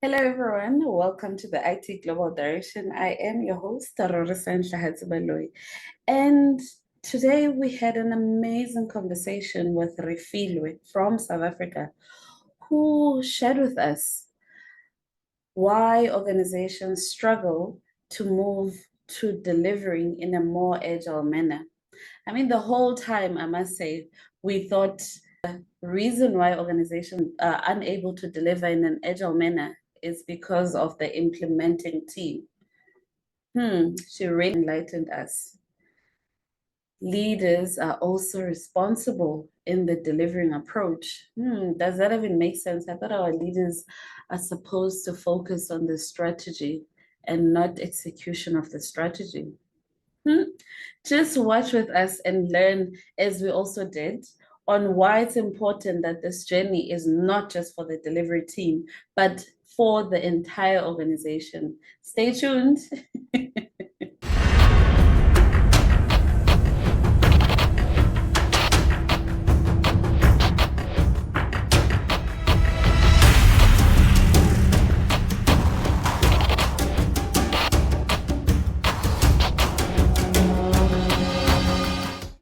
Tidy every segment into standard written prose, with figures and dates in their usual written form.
Hello, everyone. Welcome to the IT Global Direction. I am your host, Refiloe Hlahatsi-Baloyi. And today we had an amazing conversation with Refiloe from South Africa, who shared with us why organizations struggle to move to delivering in a more agile manner. I mean, the whole time, I must say, we thought reason why organizations are unable to deliver in an agile manner is because of the implementing team. She really enlightened us. Leaders are also responsible in the delivering approach. Does that even make sense? I thought our leaders are supposed to focus on the strategy and not execution of the strategy. Just watch with us and learn, as we also did, on why it's important that this journey is not just for the delivery team, but for the entire organization. Stay tuned.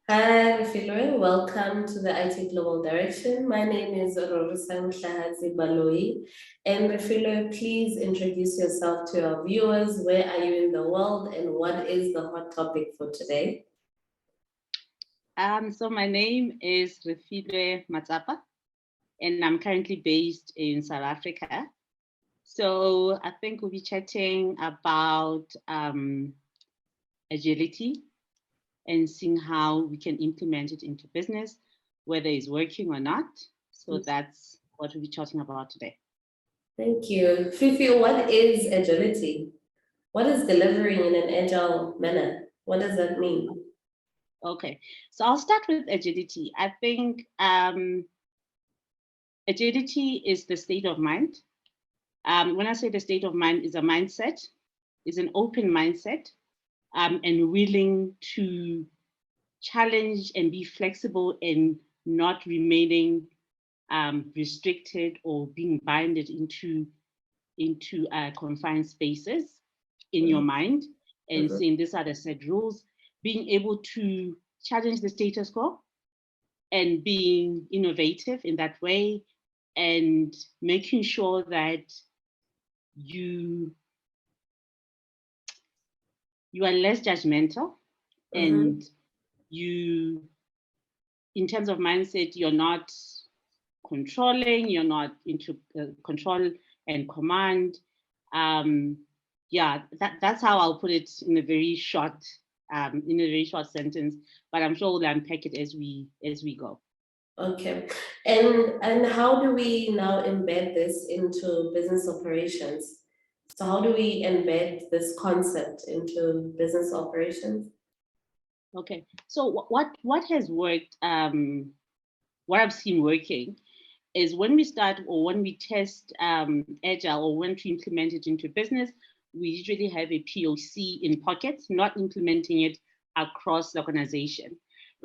Hi, Refiloe. Welcome to the IT Global Direction. My name is Hlahatsi-Baloyi. And Refiloe, please introduce yourself to our viewers. Where are you in the world and what is the hot topic for today? So my name is Refiloe Matsapa, and I'm currently based in South Africa. So I think we'll be chatting about agility and seeing how we can implement it into business, whether it's working or not. So that's what we'll be chatting about today. Thank you. Fifi, what is agility? What is delivering in an agile manner? What does that mean? Okay, so I'll start with agility. I think agility is the state of mind. When I say the state of mind, is a mindset, is an open mindset, and willing to challenge and be flexible and not remaining restricted or being binded into confined spaces in your mind, and saying these are the set rules, being able to challenge the status quo and being innovative in that way, and making sure that you are less judgmental, and you, in terms of mindset, you're not controlling, you're not into control and command. Yeah, that's how I'll put it in a very short sentence, but I'm sure we'll unpack it as we go. Okay, and how do we now embed this into business operations? So how do we embed this concept into business operations? Okay, so what has worked, what I've seen working is when we start or when we test Agile or when to implement it into business, we usually have a POC in pockets, not implementing it across the organization.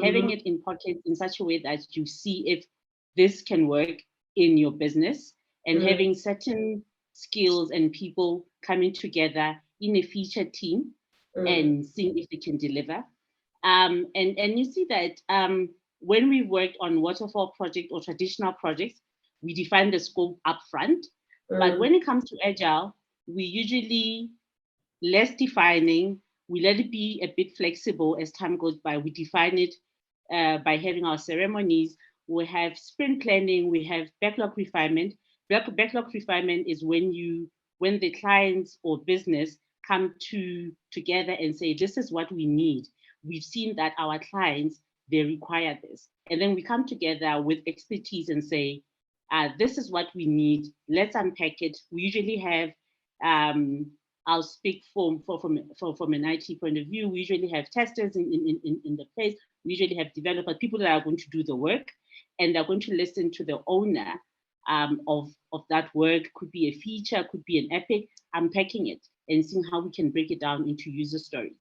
Having it in pockets in such a way that you see if this can work in your business, and having certain skills and people coming together in a featured team and seeing if they can deliver. And you see that when we worked on waterfall project or traditional projects, we define the scope upfront. But when it comes to Agile, we usually less defining, we let it be a bit flexible as time goes by. We define it by having our ceremonies. We have sprint planning, we have backlog refinement. Backlog refinement is when the clients or business come together and say, this is what we need. We've seen that our clients, they require this. And then we come together with expertise and say, this is what we need. Let's unpack it. We usually have, I'll speak from an IT point of view. We usually have testers in the place. We usually have developers, people that are going to do the work, and they're going to listen to the owner of that work. Could be a feature, could be an epic, unpacking it and seeing how we can break it down into user stories.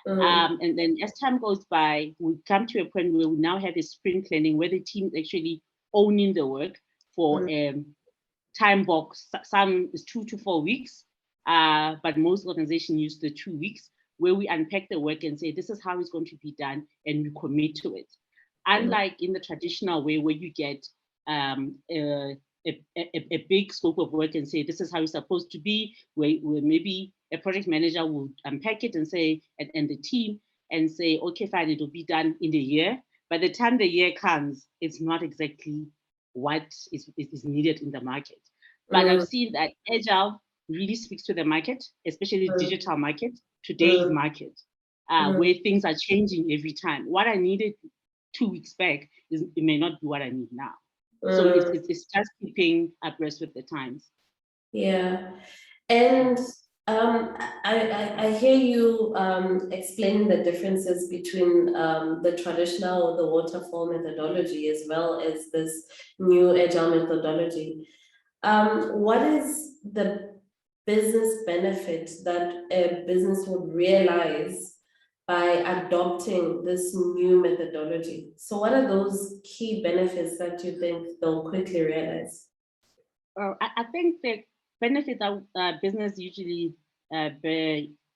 And then as time goes by, we come to a point where we now have a sprint planning where the team is actually owning the work for time box. Some is 2 to 4 weeks, but most organizations use the 2 weeks, where we unpack the work and say, this is how it's going to be done, and we commit to it. Unlike in the traditional way where you get a big scope of work and say, this is how it's supposed to be, where maybe a project manager will unpack it and say, and the team, and say, okay, fine, it'll be done in the year. By the time the year comes, it's not exactly what is needed in the market. But I've seen that Agile really speaks to the market, especially the digital market, today's market, where things are changing every time. What I needed 2 weeks back it may not be what I need now. So it's just keeping abreast with the times. Yeah, and I hear you explaining the differences between the traditional, the waterfall methodology, as well as this new agile methodology. What is the business benefit that a business would realize by adopting this new methodology? So what are those key benefits that you think they'll quickly realize? I think the benefit that business usually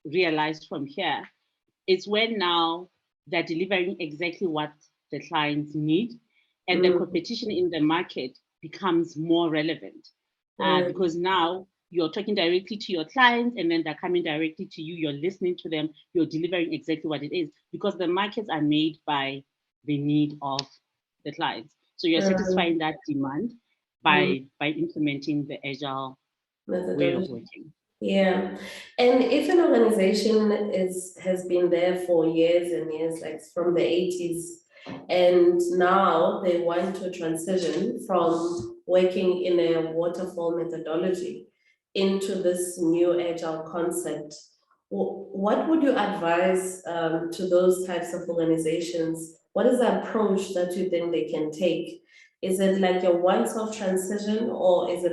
realize from here is when now they're delivering exactly what the clients need, and the competition in the market becomes more relevant, because now you're talking directly to your clients, and then they're coming directly to you, you're listening to them, you're delivering exactly what it is, because the markets are made by the need of the clients. So you're satisfying that demand by implementing the agile way of working. Yeah, and if an organization has been there for years and years, like from the 80s, and now they want to transition from working in a waterfall methodology into this new agile concept, what would you advise to those types of organizations? What is the approach that you think they can take? Is it like a once-off transition, or is it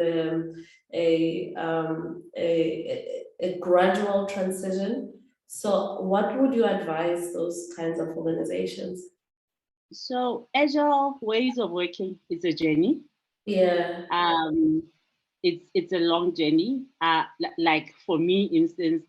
a gradual transition? So what would you advise those kinds of organizations? So agile ways of working is a journey. Yeah. It's a long journey. Like for me, instance,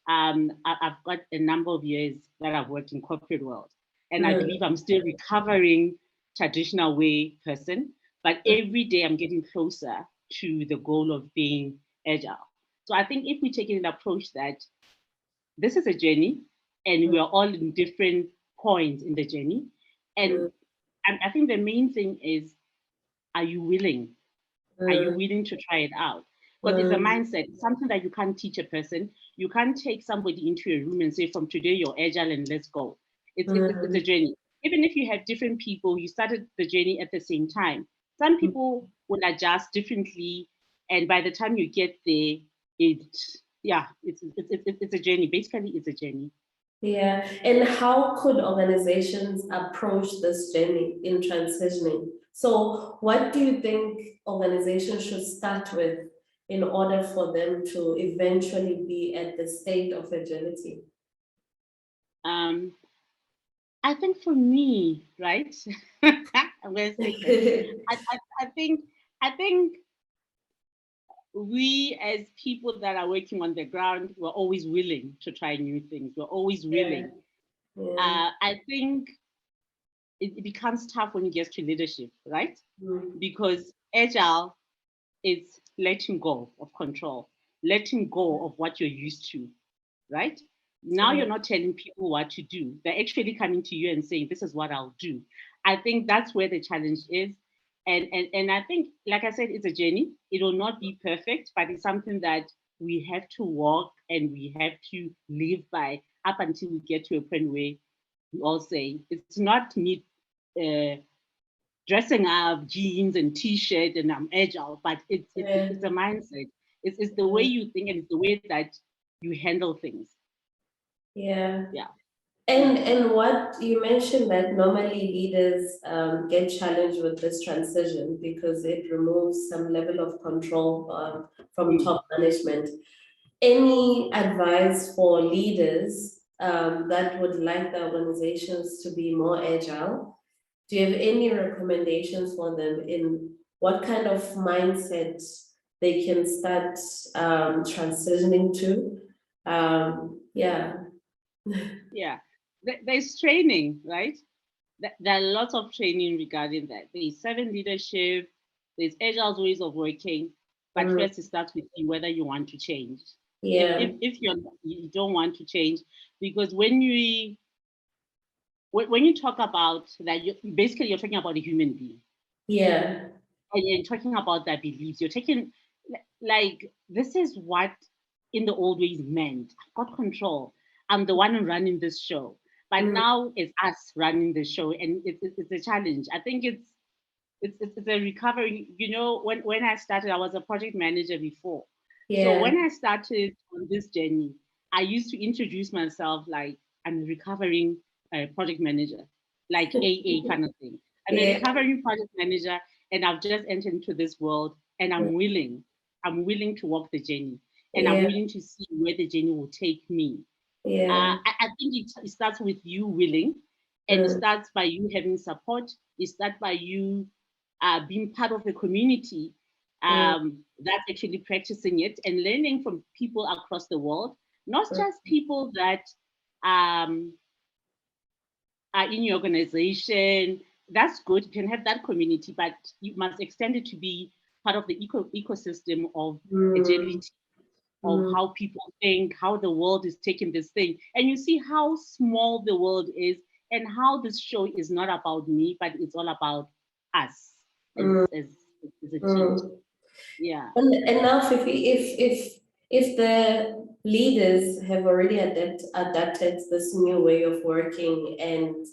I've got a number of years that I've worked in corporate world, and I believe I'm still recovering traditional way person, but every day I'm getting closer to the goal of being agile. So I think if we take an approach that this is a journey and we are all in different points in the journey, and I think the main thing is, are you willing? Are you willing to try it out? Because it's a mindset, it's something that you can't teach a person. You can't take somebody into a room and say, from today you're agile and let's go. It's a journey. Even if you have different people, you started the journey at the same time. Some people will adjust differently, and by the time you get there, it's a journey. Basically, it's a journey. Yeah, and how could organizations approach this journey in transitioning? So what do you think organizations should start with in order for them to eventually be at the state of agility? I think for me, right? I'm going to say I think we as people that are working on the ground, we're always willing to try new things. We're always willing. I think it becomes tough when it gets to leadership, right? Because agile is letting go of control, letting go of what you're used to, right? Now you're not telling people what to do. They're actually coming to you and saying, this is what I'll do. I think that's where the challenge is. And I think, like I said, it's a journey. It will not be perfect, but it's something that we have to walk and we have to live by up until we get to a point where we all say, it's not me dressing up jeans and t-shirt and I'm agile, but it's a mindset. It's the way you think and it's the way that you handle things. Yeah. And what you mentioned, that normally leaders get challenged with this transition because it removes some level of control from top management. Any advice for leaders that would like the organizations to be more agile? Do you have any recommendations for them in what kind of mindset they can start transitioning to. Yeah. Yeah, there's training, right? There are lots of training regarding that. There's servant leadership, there's agile ways of working, but first it starts with you whether you want to change. Yeah. If you don't want to change, because when you talk about that, basically you're talking about a human being. Yeah. And you're talking about their beliefs. You're taking, like, this is what in the old ways meant. I've got control. I'm the one running this show. But now it's us running the show, and it's a challenge. I think it's a recovery. You know, when I started, I was a project manager before. So Yeah. when I started on this journey, I used to introduce myself like I'm a recovering project manager, like AA kind of thing. I'm a Yeah. recovering project manager, and I've just entered into this world, and I'm willing. I'm willing to walk the journey, and I'm Yeah. willing to see where the journey will take me. Yeah. I think it starts with you willing, and it starts by you having support. It starts by you being part of a community that's actually practicing it and learning from people across the world, not just people that um, are in your organization. That's good. You can have that community, but you must extend it to be part of the ecosystem of agility, of how people think, how the world is taking this thing. And you see how small the world is and how this show is not about me, but it's all about us as a team. Yeah. And now, Fifi, if the leaders have already adapted this new way of working and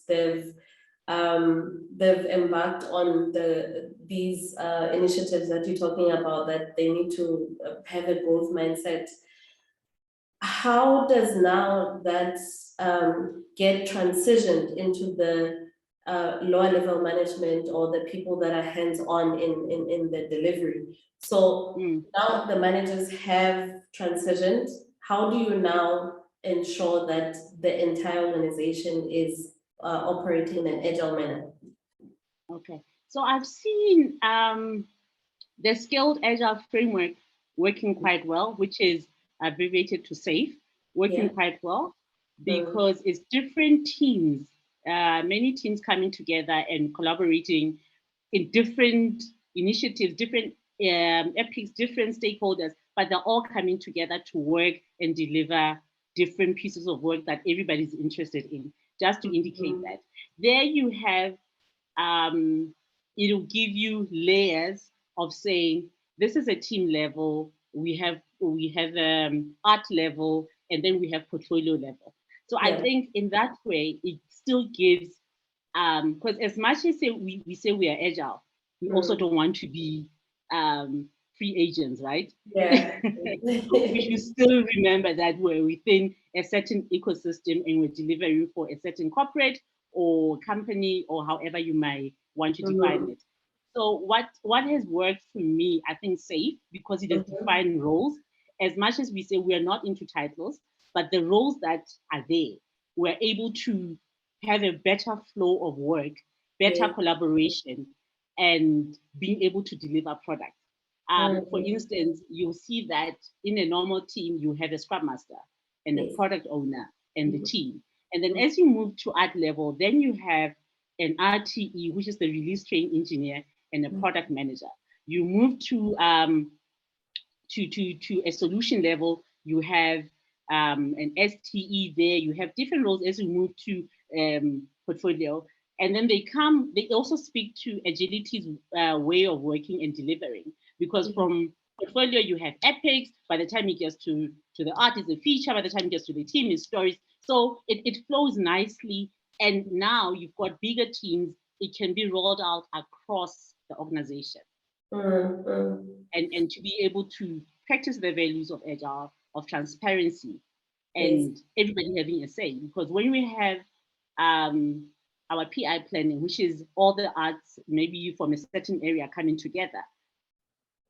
they've embarked on these initiatives that you're talking about, that they need to have a growth mindset, how does now that get transitioned into the lower level management or the people that are hands-on in the delivery? So now the managers have transitioned. How do you now ensure that the entire organization is operating in an agile manner? Okay. So I've seen the Scaled Agile framework working quite well, which is abbreviated to SAFe, working Yeah. quite well because it's different teams, many teams coming together and collaborating in different initiatives, different epics, different stakeholders, but they're all coming together to work and deliver different pieces of work that everybody's interested in, just to indicate that. There you have it'll give you layers of saying this is a team level, we have art level, and then we have portfolio level. So I think in that way it still gives because as much as we say we are agile, we also don't want to be free agents, right? Yeah. We should still remember that we're within a certain ecosystem and we're delivering for a certain corporate or company or however you might want to define it. So what has worked for me, I think SAFe, because it has defined roles. As much as we say we are not into titles, but the roles that are there, we're able to have a better flow of work, better collaboration, and being able to deliver products. For instance, you'll see that in a normal team, you have a scrum master and a product owner and the team. And then as you move to art level, then you have an RTE, which is the release train engineer, and a product manager. You move to a solution level, you have an STE there, you have different roles as you move to portfolio. And then they also speak to agility's way of working and delivering. Because from portfolio, you have epics, by the time it gets to the art is a feature, by the time it gets to the team is stories. So it flows nicely. And now you've got bigger teams, it can be rolled out across the organization. And to be able to practice the values of agile, of transparency, and everybody having a say. Because when we have our PI planning, which is all the arts, maybe you from a certain area coming together,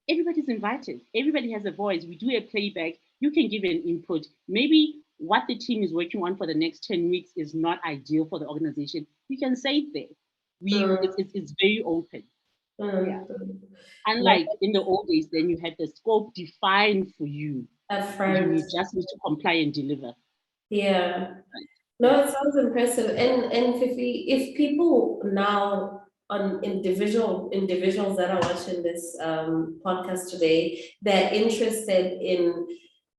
everybody's invited. Everybody has a voice. We do a playback. You can give an input. Maybe what the team is working on for the next 10 weeks is not ideal for the organization. You can say it there. It's very open. Yeah. Unlike in the old days, then you had the scope defined for you. You just need to comply and deliver. Yeah. No, it sounds impressive. And if people now on individuals that are watching this podcast today, they're interested in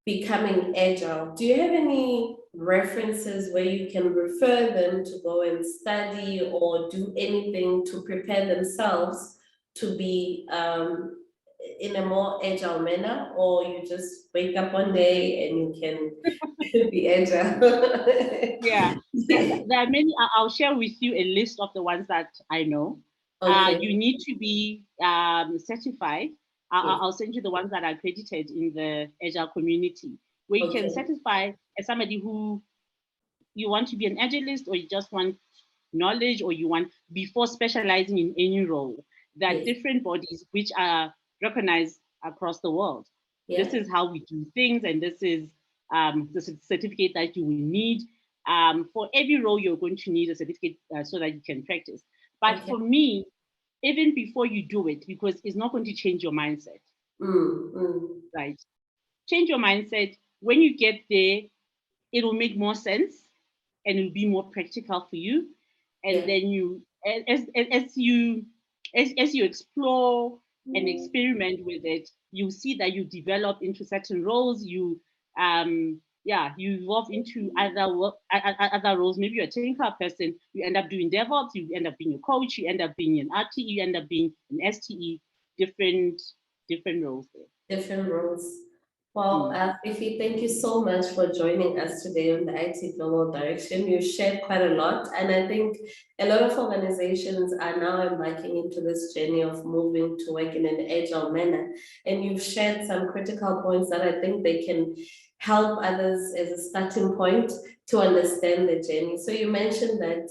becoming agile, do you have any references where you can refer them to go and study or do anything to prepare themselves to be in a more agile manner, or you just wake up one day and you can be agile? Yeah, there are many. I'll share with you a list of the ones that I know. Okay. You need to be certified. I'll send you the ones that are accredited in the Agile community, where you can certify as somebody who you want to be an Agilist, or you just want knowledge, or you want, before specializing in any role. There are different bodies which are recognized across the world. This is how we do things, and this is the certificate that you will need. For every role, you're going to need a certificate so that you can practice. But for me, even before you do it, because it's not going to change your mindset, right? Change your mindset. When you get there, it will make more sense and it will be more practical for you. And then you, as you explore and experiment with it, you see that you develop into certain roles. You you evolve into other roles. Maybe you're a technical person, you end up doing DevOps, you end up being a coach, you end up being an RTE, you end up being an STE, different roles there. Different roles. Well, Fifi, thank you so much for joining us today on the IT Global Direction. You shared quite a lot, and I think a lot of organizations are now embarking into this journey of moving to work in an agile manner. And you've shared some critical points that I think they can help others as a starting point to understand the journey. So you mentioned that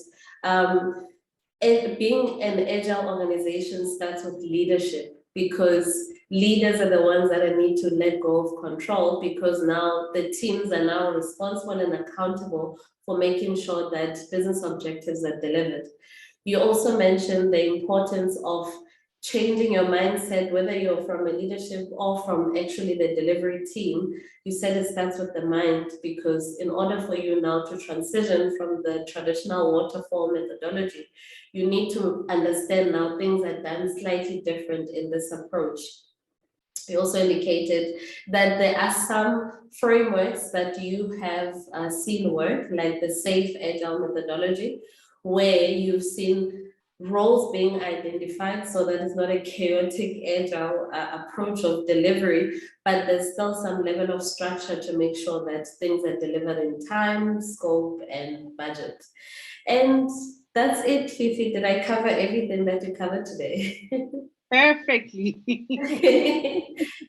being an agile organization starts with leadership, because leaders are the ones that need to let go of control, because now the teams are now responsible and accountable for making sure that business objectives are delivered. You also mentioned the importance of changing your mindset, whether you're from a leadership or from actually the delivery team. You said it starts with the mind, because in order for you now to transition from the traditional waterfall methodology, you need to understand now things are done slightly different in this approach. You also indicated that there are some frameworks that you have seen work, like the SAFe Agile methodology, where you've seen roles being identified so that it's not a chaotic agile approach of delivery, but there's still some level of structure to make sure that things are delivered in time, scope, and budget. And that's it, Fifi. Did I cover everything that you covered today? Perfectly.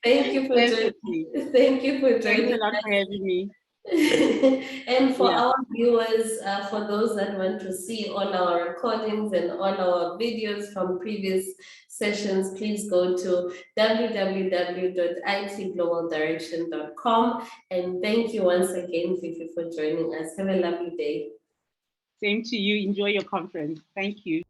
Thank you for joining. Thank you for joining. Thanks a lot for having me. And for our viewers, for those that want to see all our recordings and all our videos from previous sessions, please go to www.itglobaldirection.com. And thank you once again, Fifi, for joining us. Have a lovely day. Same to you. Enjoy your conference. Thank you.